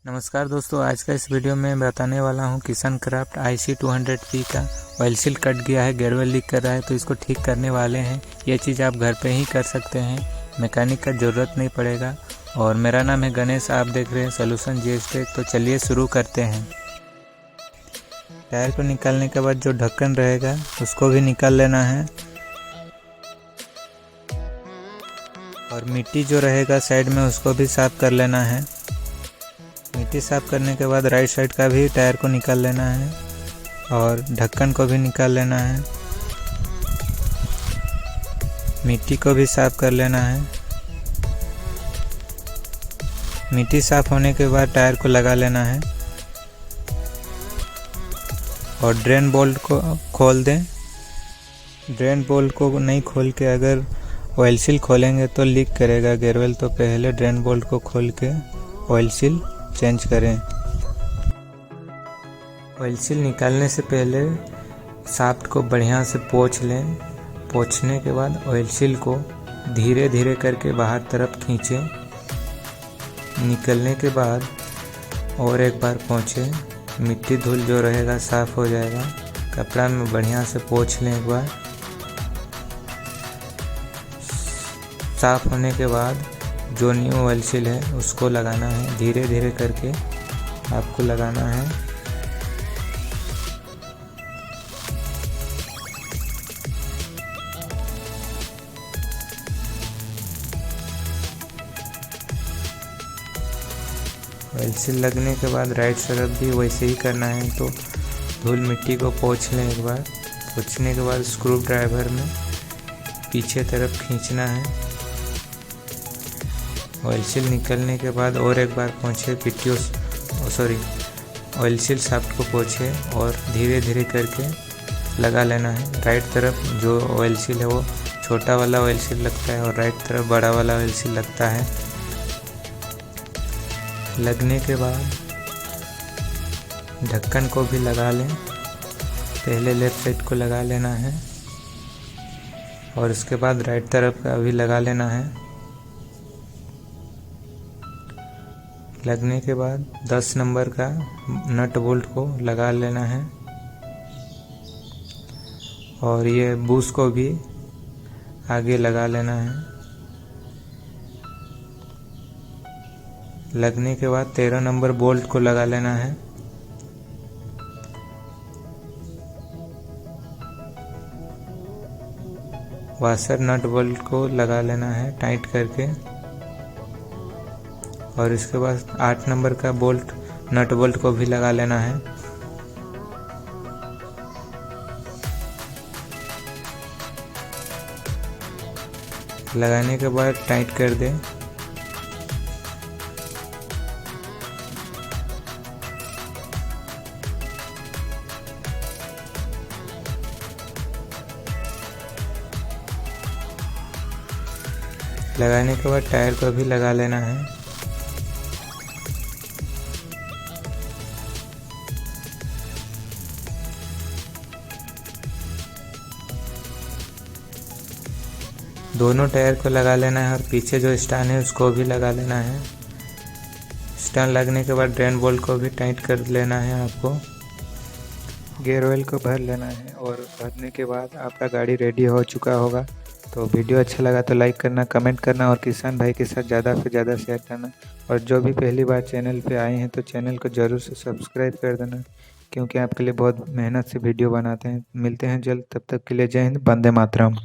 नमस्कार दोस्तों, आज का इस वीडियो में बताने वाला हूं किसान क्राफ्ट IC200P का ऑयल सील कट गया है, गेयरवेल लीक कर रहा है तो इसको ठीक करने वाले हैं। ये चीज़ आप घर पे ही कर सकते हैं, मैकेनिक का ज़रूरत नहीं पड़ेगा। और मेरा नाम है गणेश, आप देख रहे हैं सॉल्यूशन GS टेक। तो चलिए शुरू करते हैं। टायर को निकालने के बाद जो ढक्कन रहेगा उसको भी निकाल लेना है, और मिट्टी जो रहेगा साइड में उसको भी साफ़ कर लेना है। मिट्टी साफ़ करने के बाद राइट साइड का भी टायर को निकाल लेना है और ढक्कन को भी निकाल लेना है। मिट्टी को भी साफ़ कर लेना है। मिट्टी साफ़ होने के बाद टायर को लगा लेना है और ड्रेन बोल्ट को खोल दें। ड्रेन बोल्ट को नहीं खोल के अगर ऑयल सील खोलेंगे तो लीक करेगा गेयरवेल, तो पहले ड्रेन बोल्ट को खोल के ऑयल सील चेंज करें। ऑयल सील निकालने से पहले शाफ्ट को बढ़िया से पोंछ लें। पोंछने के बाद ऑयल सील को धीरे धीरे करके बाहर तरफ खींचें। निकलने के बाद और एक बार पोंछें, मिट्टी धूल जो रहेगा साफ़ हो जाएगा। कपड़ा में बढ़िया से पोंछ लें एक बार। साफ़ होने के बाद जो न्यू ऑयल सील है उसको लगाना है। धीरे धीरे करके आपको लगाना है। ऑयल सील लगने के बाद राइट तरफ भी वैसे ही करना है, तो धूल मिट्टी को पोंछ लें एक बार। पोंछने के बाद स्क्रू ड्राइवर में पीछे तरफ खींचना है। ऑयल सील निकलने के बाद और एक बार पोंछे, ऑयल सील शाफ्ट को पोंछे और धीरे धीरे करके लगा लेना है। राइट तरफ जो ऑयल सील है वो छोटा वाला ऑयल सील लगता है और राइट तरफ बड़ा वाला ऑयल सील लगता है। लगने के बाद ढक्कन को भी लगा लें। पहले लेफ्ट साइड को लगा लेना है और उसके बाद राइट तरफ का भी लगा लेना है। लगने के बाद 10 नंबर का नट बोल्ट को लगा लेना है और ये बूश को भी आगे लगा लेना है। लगने के बाद 13 नंबर बोल्ट को लगा लेना है। वाशर नट बोल्ट को लगा लेना है टाइट करके, और इसके बाद 8 नंबर का बोल्ट नट बोल्ट को भी लगा लेना है। लगाने के बाद टाइट कर दें। लगाने के बाद टायर को भी लगा लेना है। दोनों टायर को लगा लेना है और पीछे जो स्टैंड है उसको भी लगा लेना है। स्टैंड लगने के बाद ड्रेन बोल्ट को भी टाइट कर लेना है। आपको गियर ऑयल को भर लेना है और भरने के बाद आपका गाड़ी रेडी हो चुका होगा। तो वीडियो अच्छा लगा तो लाइक करना, कमेंट करना और किसान भाई के साथ ज़्यादा से ज़्यादा शेयर करना। और जो भी पहली बार चैनल पे आए हैं तो चैनल को ज़रूर से सब्सक्राइब कर देना, क्योंकि आपके लिए बहुत मेहनत से वीडियो बनाते हैं। मिलते हैं जल्द, तब तक के लिए जय हिंद, वंदे मातरम।